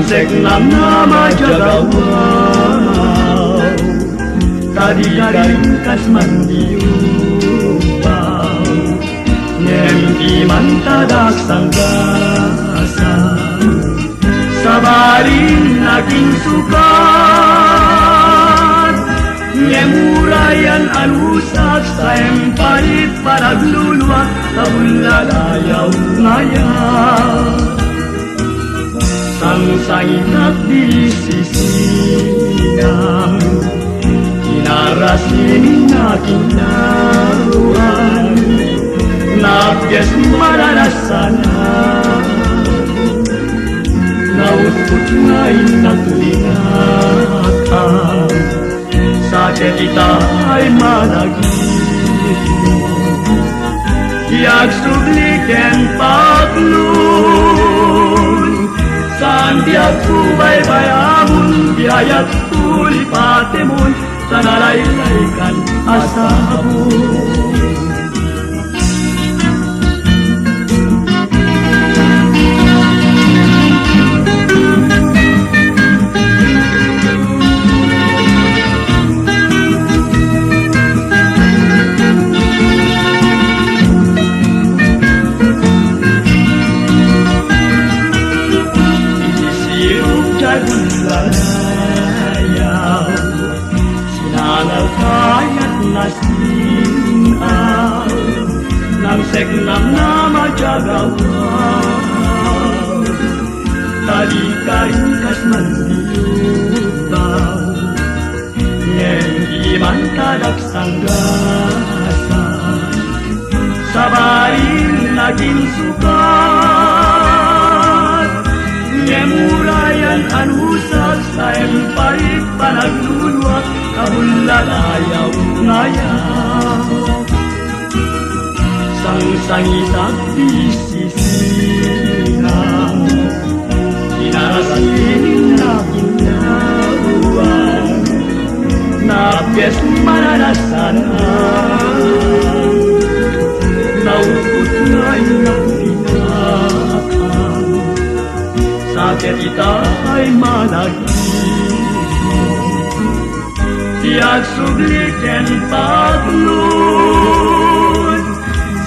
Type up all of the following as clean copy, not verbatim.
seknam nama jagawau tadi ringkas mandiupau nyempi mantadak sanggasa sabarin naging sukat nyemurayan alusak sa emparit paragluluak tabulalayaw ngayon sang-sangitap di sisingang kinarasin aking naruan nabyas maranasan nautut ngayon naglinakang sakit ita'y malagit yak subliken paglun saan diag kubay-bayamun biayat tulipatemun sa nalaylaykan asabun seknam nama jagawau tadi ringkas mandiupau nyempi mantadak sanggasa sabarin naging sukat nyemurayan anusag sa emparit panagluluak kabulalayaw ngayon sang-sangitap di sisingang kinarasin aking naruan nabyas maranasan naupot ngayon ang pinakang sakit ita'y malagit tiyak subliken paglun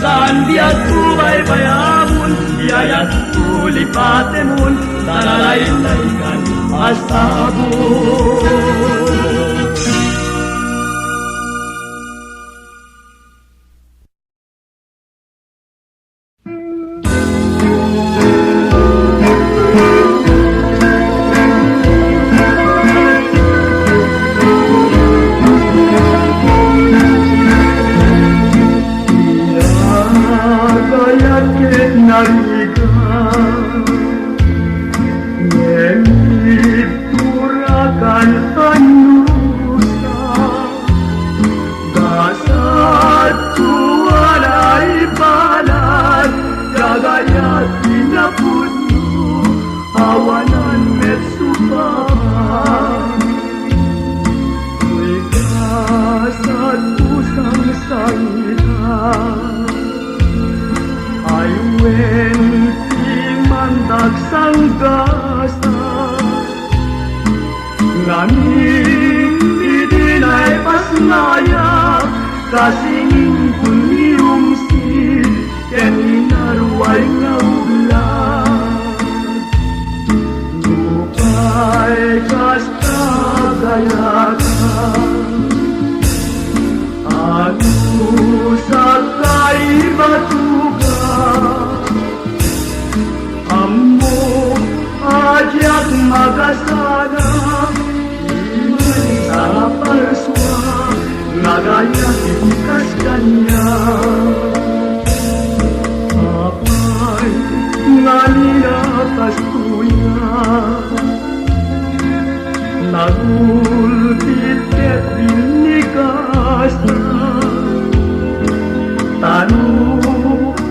saan diag kubay-bayamun biayat tulipatemun sa nalaylaykan asabun kasingin pun niumsi ken inaruay nga ulan lupay kasta gayakan anu sakay batuka ammo ajak magasana imani sa palswa nagaya ikas kanya apay nganina kastuya nagulpit ket binikas tanu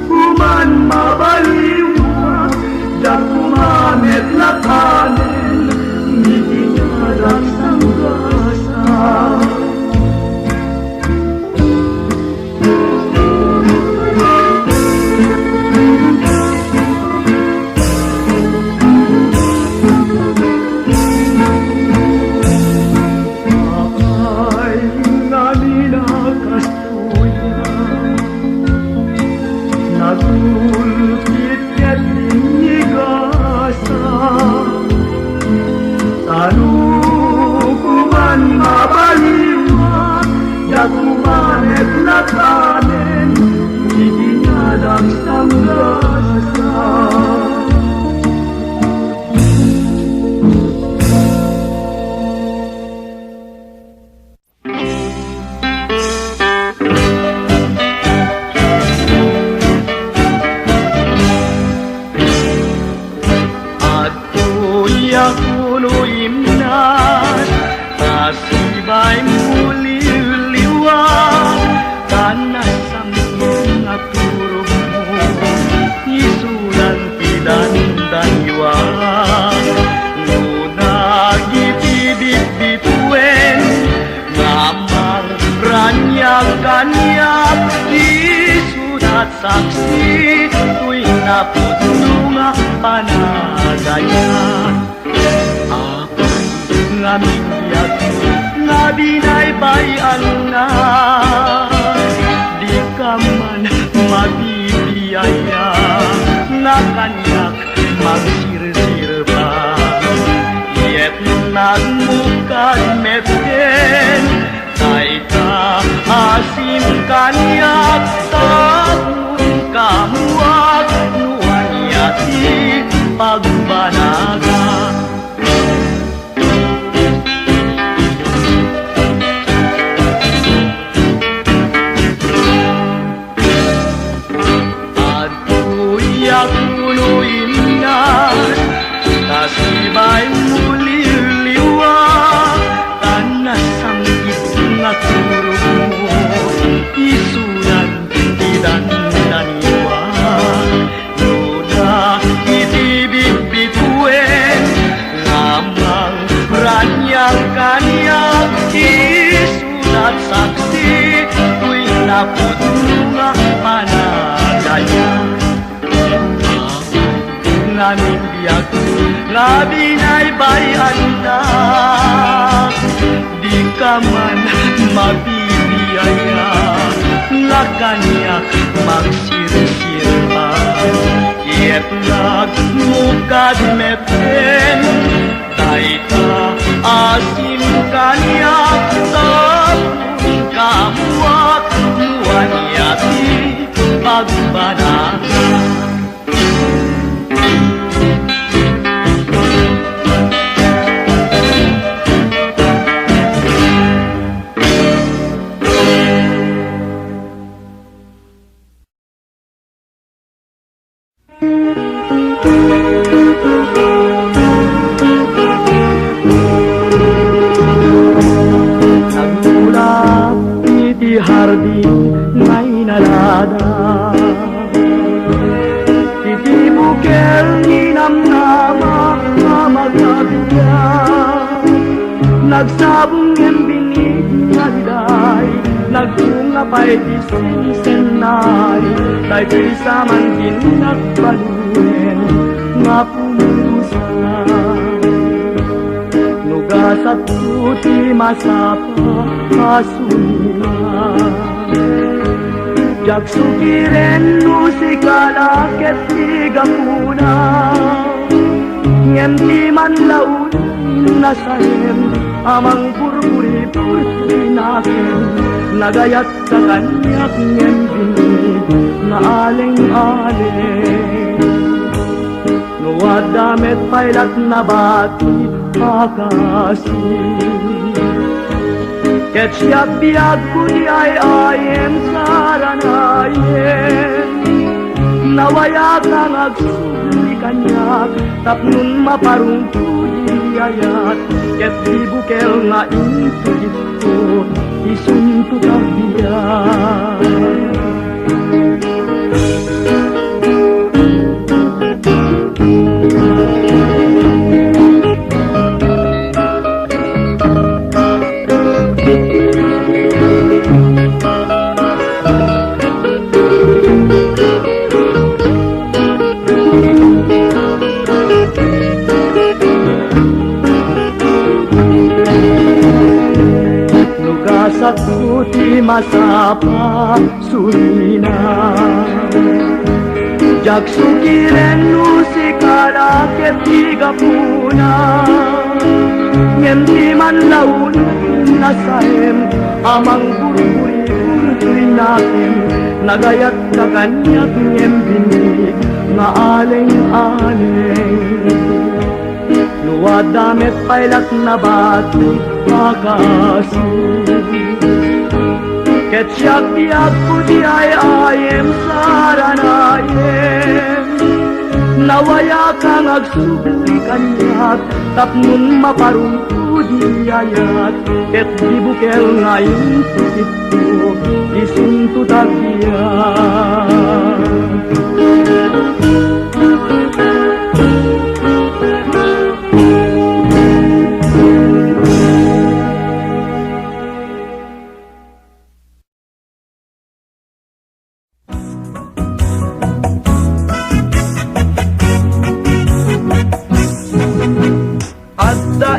kuman mabaliwa jak kumamet lakanen nikinyadak sanggasa yakuno imnas kasibay muli liwag kanasang naturo mo isulan pidandan iwag ngunagitibit bituen ngamang ranyag-kanyag isulat saksi tuwing naputulunga panagayan apay nga minyak nga binaybayan na di ka man mabibiyaya nga kanyak magsirsir pa yet nagmukad meten tay ka asim kanyak tagun kamuak nuan yati pagbanaga yakuno imnas kasibay muli liwag kanasang itngaturo mo isulan tidananiwa nuna itibit-bituen ngamang ranyag-kanyag isulat saksi tuwing naputulunga panagayan namin biyak nga binaybayan na di ka man mabibiyaya nga kanyak magsirsir pa yet nagmukad meten tay ka asim kanyak tapong kamuak nuan yati pagbanaga Nagmula iti hardin ngay nalada iti bukel ni namnama magkabya nagsabong ng binig nga diday nagbunga pa'y disinsenay tay pisaman din nagbaluen nga pumusan nugasat puti masapa kasunina jagsukiren nusikalaket tigapuna ngenti man laun nasayem amang burburi-burburi nakin nagayat sa kanyak ngembini na aling-aling nuwad damit pailat na bati makasi ket siyak biag ko di ay ayem saranayen nawaya kang agsuli kanyak tapnun maparungkuli ayat ket di bukel nga ito ito isunto kabiyak sa puti masapa surina jagsukiren nusikala ket tigapuna ngenti man laun nasaem amang burburi-burburi natin nagayat ka kanyak ngembini nga aleng-aleng luwad damit pailat na bati makasi ket siyak biag puti ay ayem saranayen Nawaya kang agsubli kanyak tapnon maparungkudi ayat ket di bukel ngayon tutito isunto tagbiyan.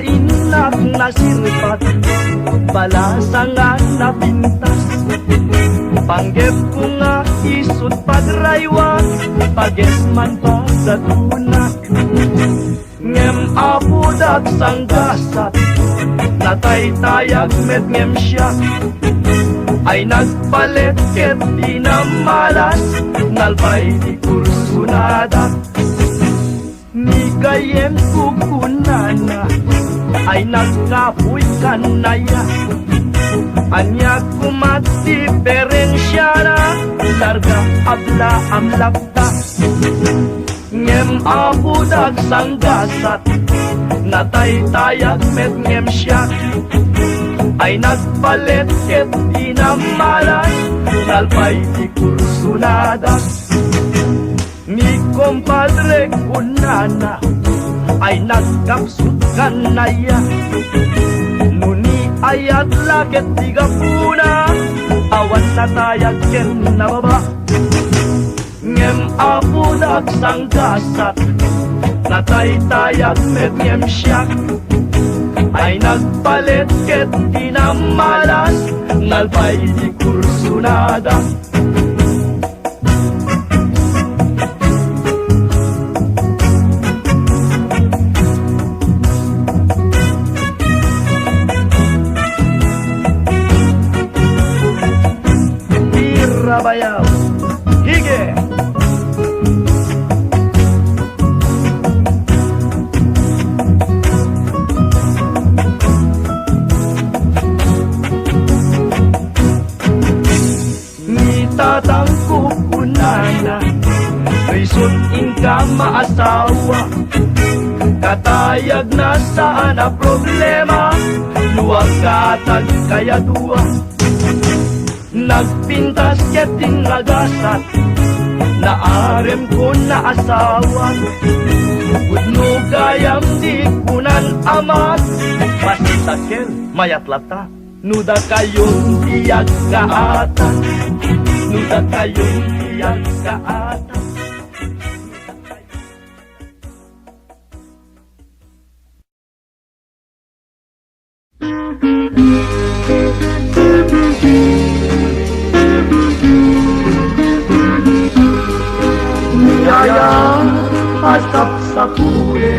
Inak nasirpat balasangan na pintas panggep ko nga isut pagraywa pages man pagatunak ngem apudak sanggasat natay-tayag met ngem siya ay nagpalit ket di na malas nalpay di kursunada ni gayem kukunana ay nagkapoy kanaya anya kumat diferensya na larga abla ang lakta ngem abudag sanggasat natay-tayag met ngem siya ay nagpalit ket di na malas nalpay di kursunada ni kompadre kunana ay nagkapsut kanaya nuni ayat laket tiga puna awan natayag ken nababa ngem apudak sanggasat natay-tayag met ngem siyak ay nagpalit ket di na malas nalpay di kursunada bayaw hige ni tatang kukunana risot ingka maasawa katayag na saan na problema luwag katag kaya duwa nagpintas keting nagasat naarem ko na asawan udno gayam di kunan amat masitakel mayat lata nuda kayong tiyag kaatan nuda kayong tiyag kaatan. Asap sa kule,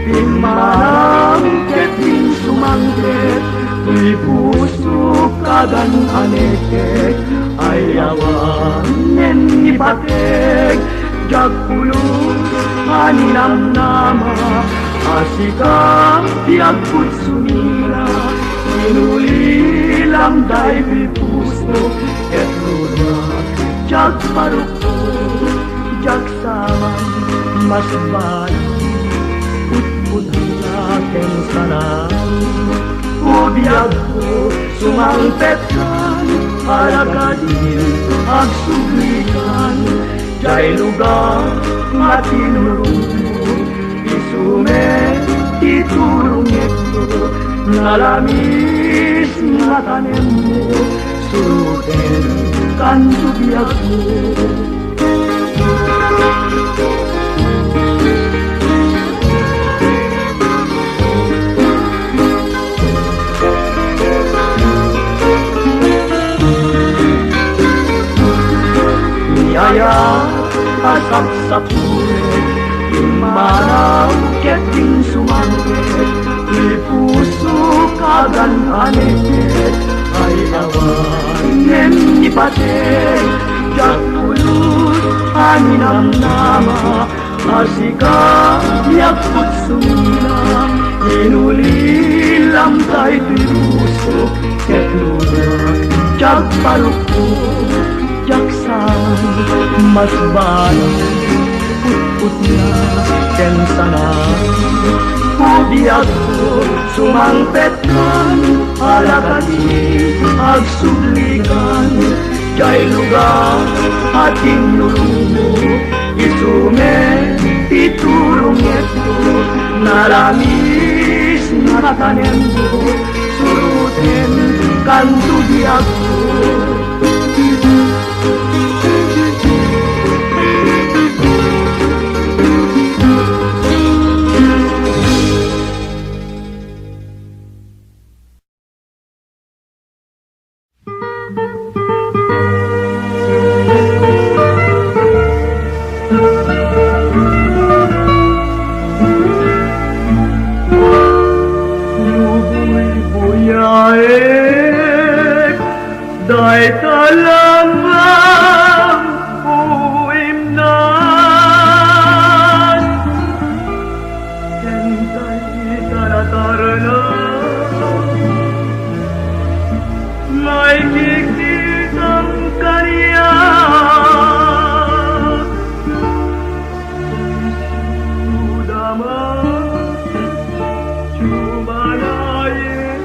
pimanang keting sumangket, di puso kagan anekek, ayawan ipatek, jagpulong aninam nama, asikang tiagput sumila, inulilang day pipuso, ketlunak, jagparukpo, jagsaman, mas baik put aking sarang ubiag ko sumangpetkan alakadin agsuglikan jay lugar matinurong isume iturong ito nalamis nga tanem mo suruten kan ubiag ko. Niyaya asap sa pulet, imanaw keting sumangket, di puso kagan aneket, ay awanin ipatek, jagpulot aninam nama, asika yakput sumila, inulilam tay piruso, ketlunak, jagpalukpo, jaksan mas balang putna ken sana Ubiagko sumangpetkan alakati agsublikan Jai lugar ating nulumo isume itulong ito naramis natanem ko suruten kanto biagko Dai talamang puimnan Kentay taratarana May kikitang kanya Sudama Chumalayin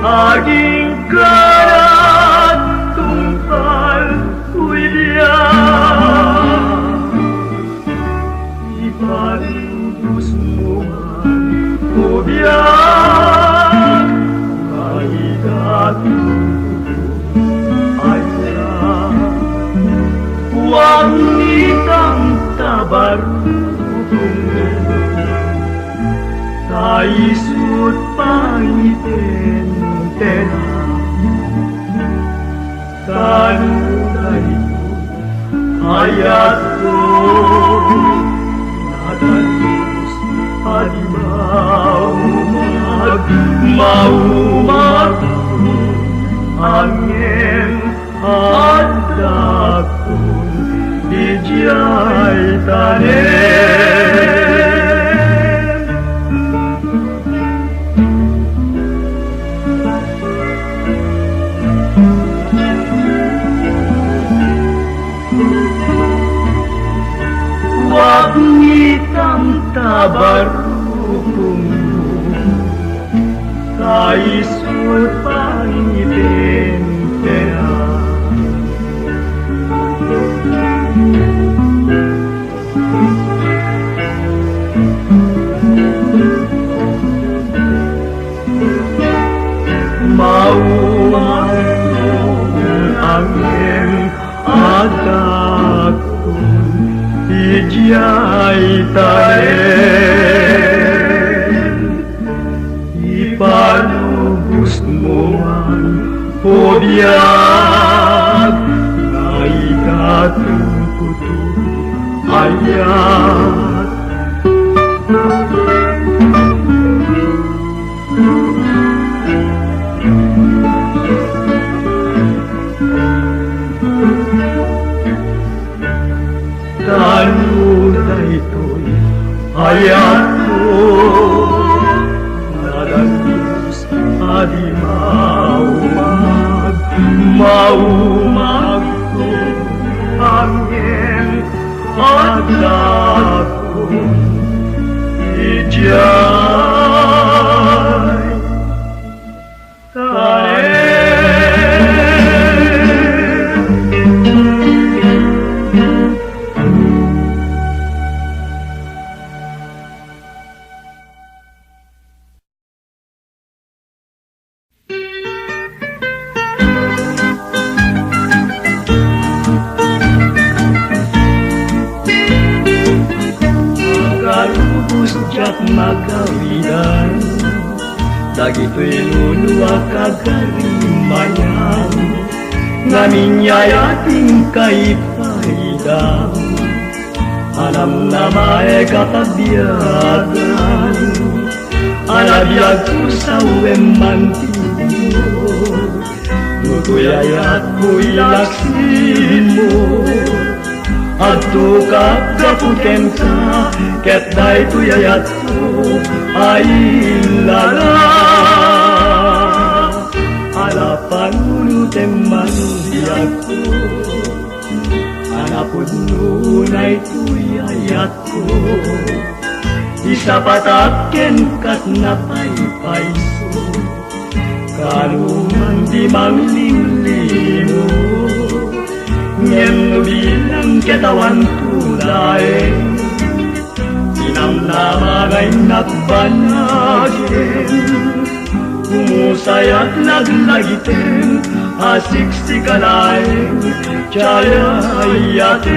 Aging karat tungkal kuilya Ipalubos mo man o biyak Kahigatuto aya Huwag nitang tabarutong Taisut pangiten tena Kalugay ayat ko Nadalos maumag Angin at dakon Dijay tanem Huwag nitang tabarukong Kaisut pangitin kaya Maumang angin adakon Ijay tanem Ipalubos mo man o biyak Naigatukuto ayat Kalulay ito'y ayat ko Nadalos adi maumag ko Angin at dakon Ijay tanem Sejak magawidan Dagito'y luluwa kagarimayan Naminyay ating kaipahidan Alam na may kapagbiyagan Alabiyag ko sa uwemantin mo Nutoy at ko'y laksin mo Adto kapkapuken ka, ket day tuyayat ko ay lalang. Alapanunutem manubiyag ko, anapod nunay tuyayat ko, isapatakken kat napaypayso, kaluman di manglimlimo, ngem bilang ketawan tulay, inamnamagay nagbanagin, umusayat laglagitin, asik si kalain, cayayatin.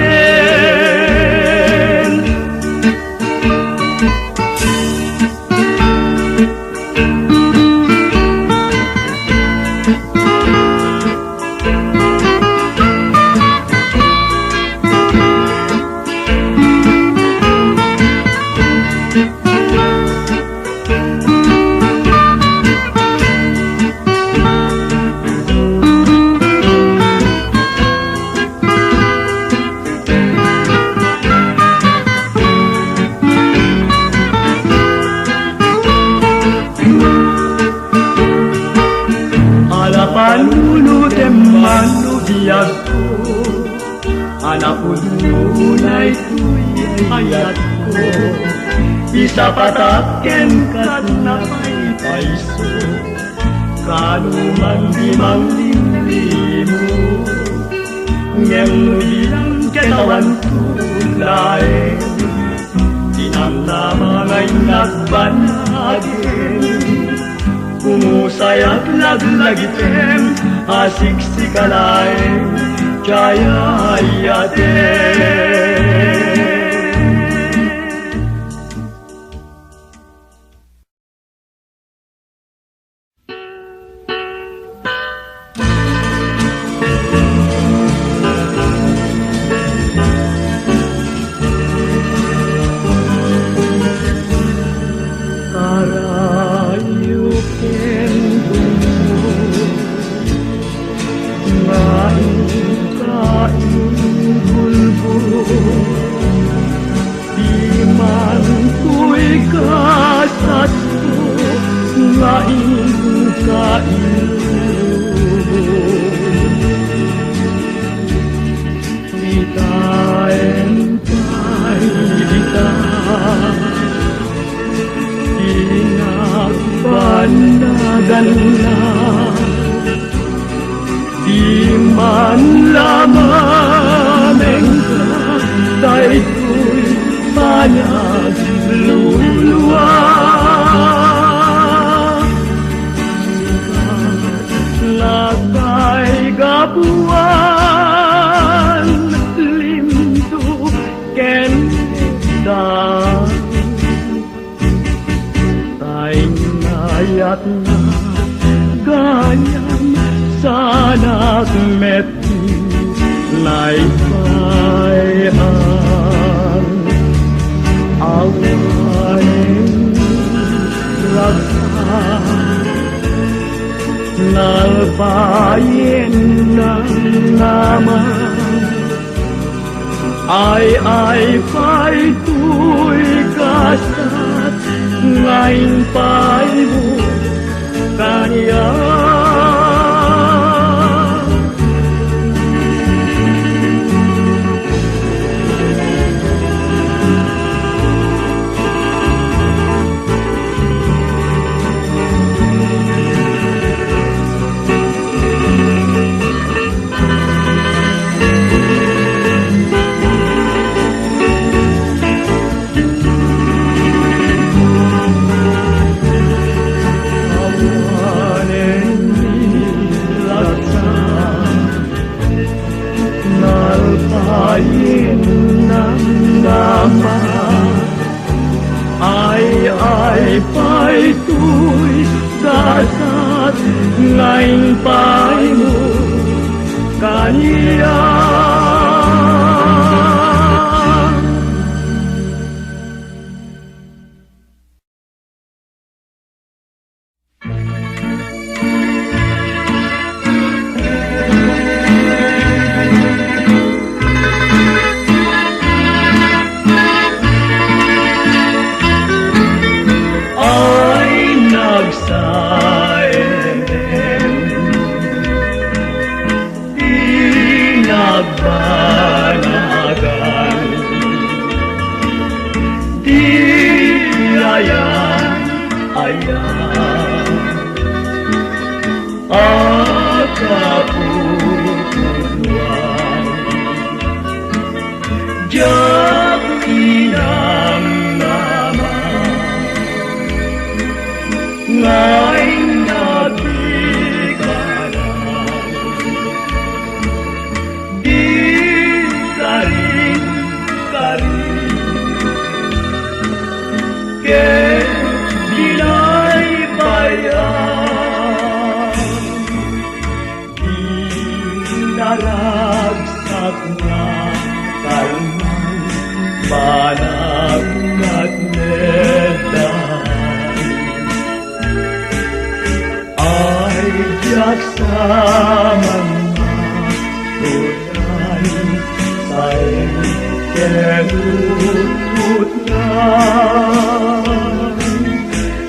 Alapanunutem manubiyag ko, anapod nunay tuyayat ko, isapatakken kat napaypayso, kanuman di manglimlimo, ngem bilang ketawan tulay, inamnamangay nagbanagin, umusayat laglagitin, asik si kalain, cayayatin. Di man lamang daytoy panagluluwa, lakay gabuan limdo ken tay nayat na ganyam sanak meti naipayan awain laksa nalpayin ng naman ay pa'y tuy kasat ngayon pa'y mo kanya. Ay pa'y tuy kasat ngayon pa'y mo kaniya. man matunan sa kenutut na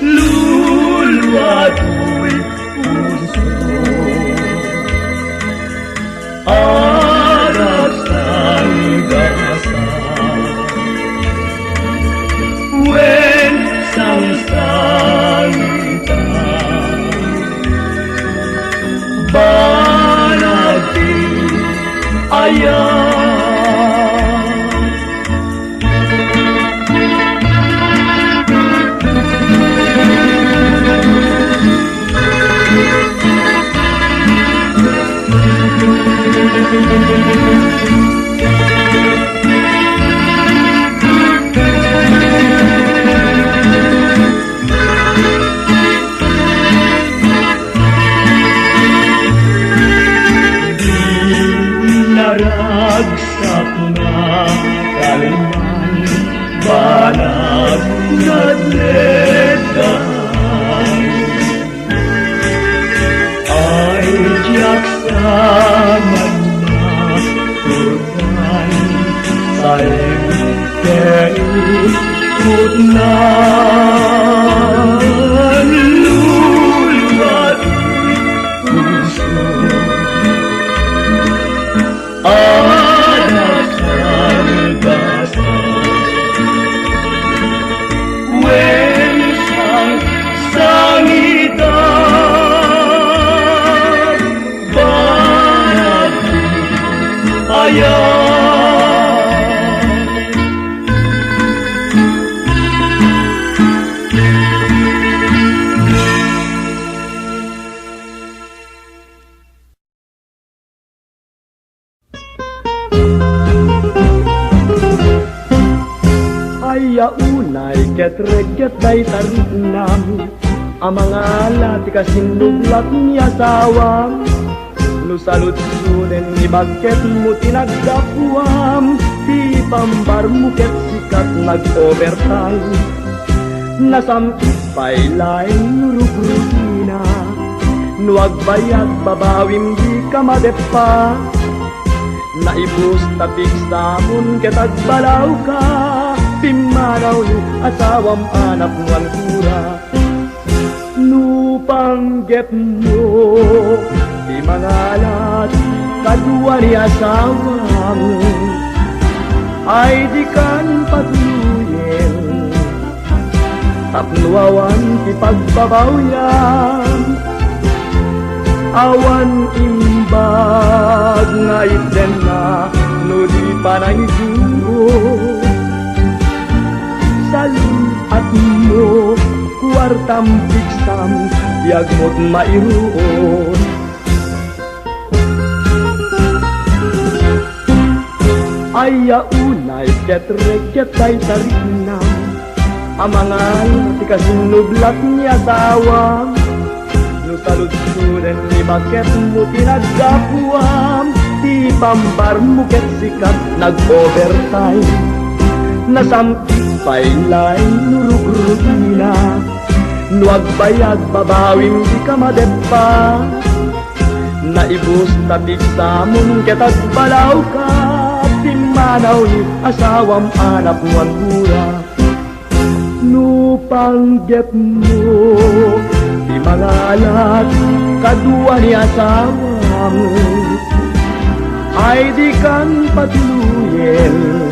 luluwa ko'y puso aras ng gasa when sangsangita banati ayan naragsak na kalman banag nadledan ay diyak sa manmatunan sa kenutut na luluwa't puso anak sang gasa when sangita banag ayan yaunay ket-reget day tarinam ang mga lati kasinublat ni asawam no salutsunen ni bagket mo tinagdapuam di pambar mo ket sikat nag-overtime nasamkit pa'y laing nurugrutina nuwag bayag babawim di ka madepa naibus tapik samon ket agbalaw ka pimanaw ni asawam anak muan kura nupanggep mo di mangalat kadua ni asawam ay di kan patuluyin tapnuawan ti pagbabawyan awan imbag nga iten na no di panay duro salun at mo kuwartam piksam yagmot mairuon ay yaunay ket-reget ay tarinam ang mga ti kasinublat ni asawa no salutsunen ni bakit mo tinagdapuam ti pambar mo ket sikat nag-overtime nasamkit pa'y laing nurugrutina nuwag bayag babawim di ka madepa naibus tapik samon ket agbalaw ka pimanaw ni asawam anak muan kura nupanggep mo di mangalat kadua ni asawam ay di kan patuluyin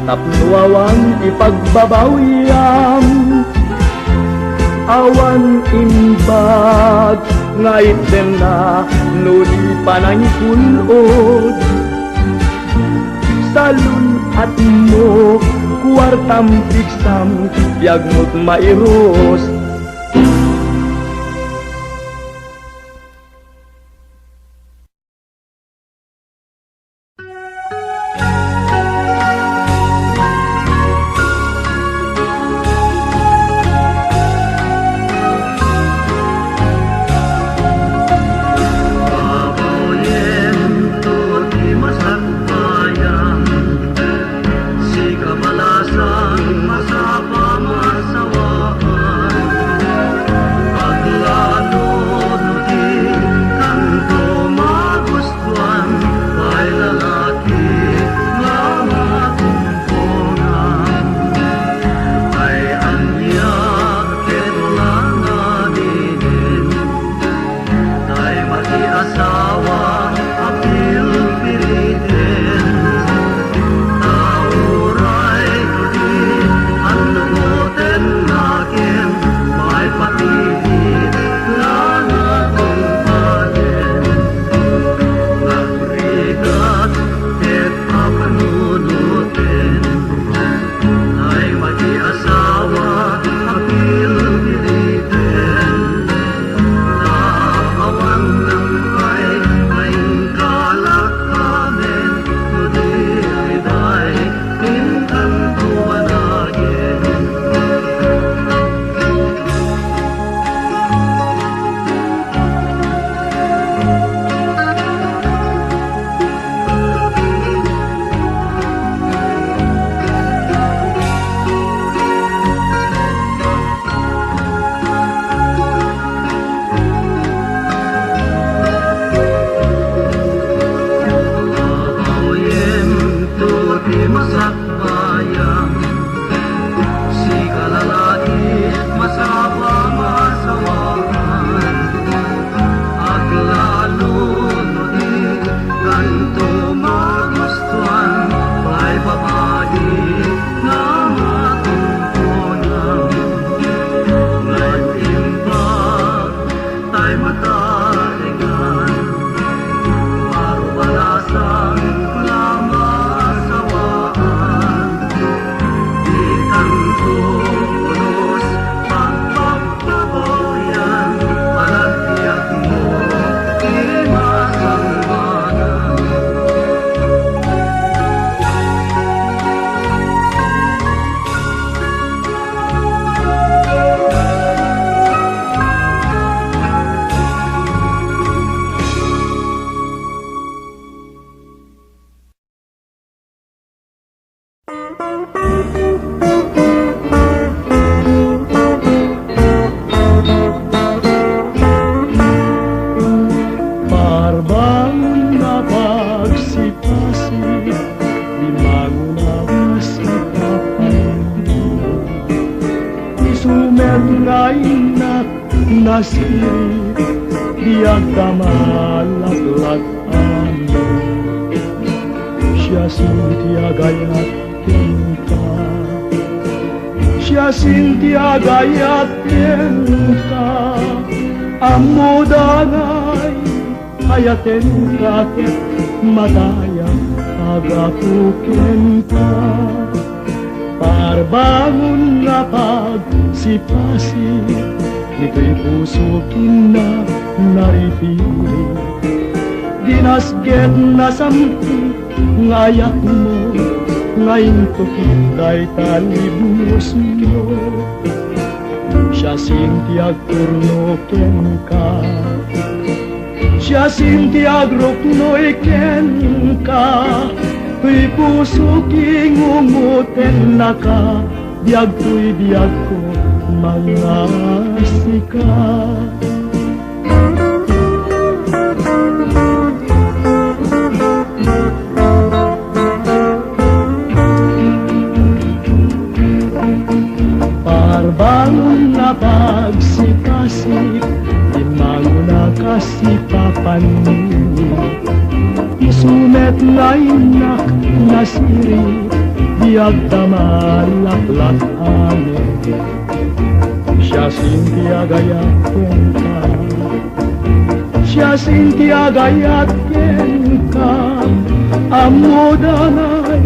tapnuawan ipagbabawiyam awan imbag nga iten na no di panangipulod salun at mo kuwartam piksam yagmot mairos Masapa masawaan nasiri diag kamalaklat amin siya sintia gayat tinta siya sintia gayat tinta amo danay hayaten kakit madaya agapuken ka parbangon na pagsipasip nito'y puso kina naripili dinasget na samti ngayak mo ngayon to kita'y talibnos mo siya sintiag turnoken ka siya sintiag ruknoy ken ka tuy puso kingumuten na ka biag tuy biag ko mga sika parbangon na pagsipasip imango na kasipapan isumet na inak nasiri biag damalaklat amin siya sintia gayaten ka siya sintia gayaten ka amo danay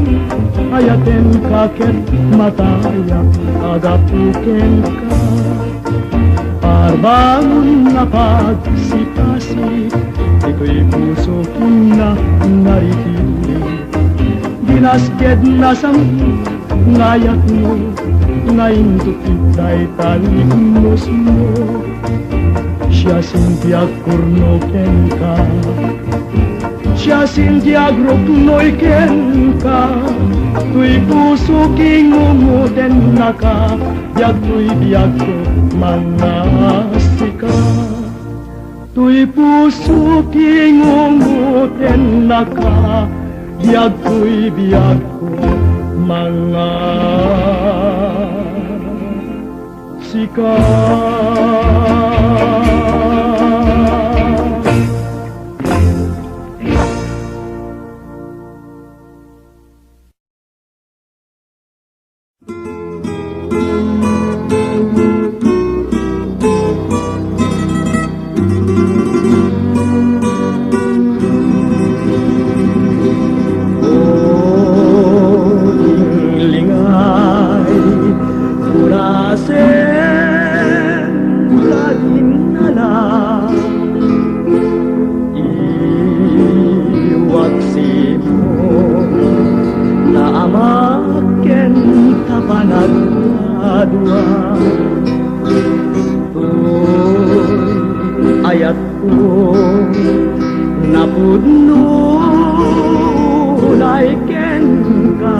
hayaten ka ket mataya agapuken ka parbangon na pagsipasip ito'y puso kina naripili dinasged na samti ngayak mo ngayon to kita'y talignos mo siya sintiag kurnoken ka siya sintiag ruknoy ken ka tuy puso kingumuten na ka biag tuy biag ko manasika tuy puso kingumuten na ka biag tuy biag ko mga sika ayat ko napudno naiken ka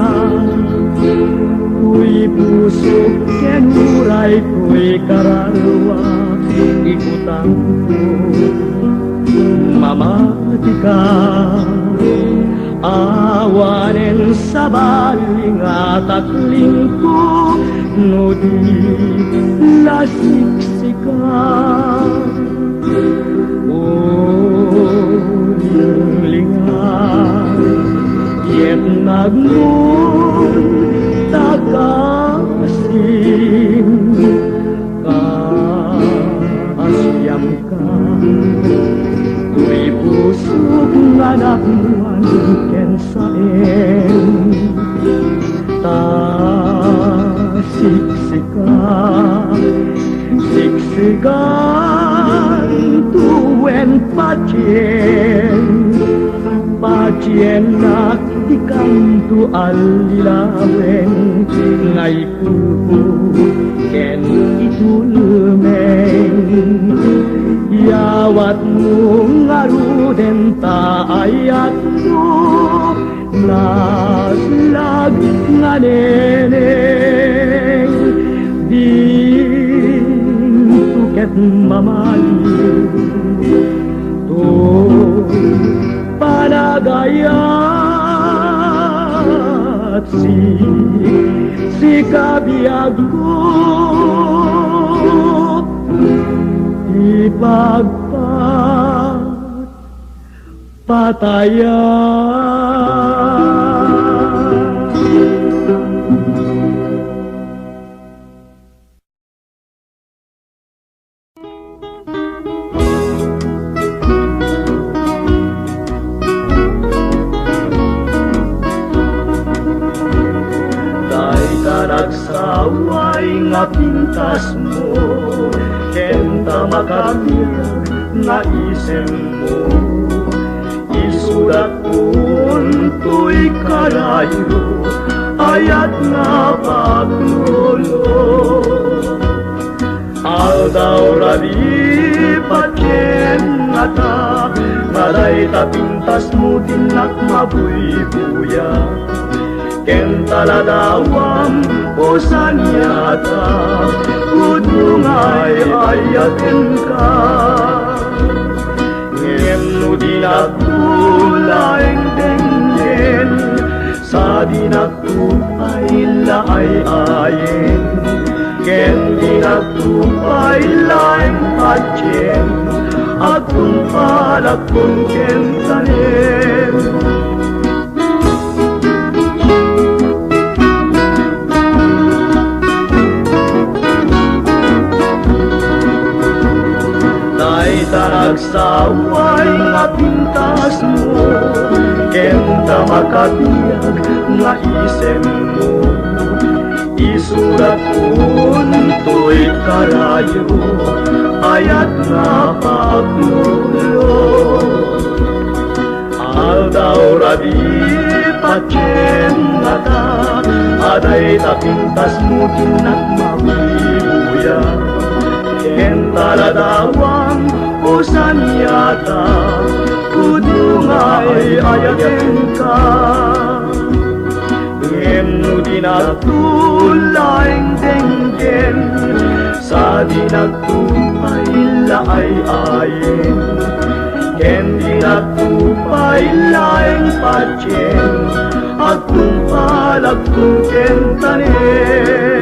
tuy puso ken uray ko'y kararwa ikutan ko mamati ka awanen sa baling at akling ko no di lasiksikan linglingan yet nagmun takasim kaasyam ka tuy pusog nga nabuan ken saen siksikan tuen pacien nak dikantu alilawen ngay pupu ken itulmeng yawat mo ngaruden ta ayat mo naslag nga neneng din tuket mamali to panagayat si kabiag ko ipagpapatayan. Nagsaway nga pintas mo, kenta makabiyag na isem mo. Isulat unto'y karayo, ayat na paglulo. Aldaw rabi patyen nga ta, ngaday ta pintas mo dinak mabuy-buya. Kentaladawam o sanyata, udungay ayatin ka. Ngem no dinagtulaing denggen, sa dinagtupay laay-ayin. Ken dinagtupay laing patyen, at kung palak kung kentanin. Nagsaway nga pintas mo, kenta makabiyag nga isem mo. Isulat unto'y karayo, ayat na paglulo. Aldaw rabi patyen nga ta, aday ta pintas mo dinak mabubuya. Kentaladawang o sanyata, udungay ayatin ka. Ngem no dinagtulaing denggen, sa dinagtupay laay-ayin. Ken dinagtupay laing patyen, at kung palag kung kentanin.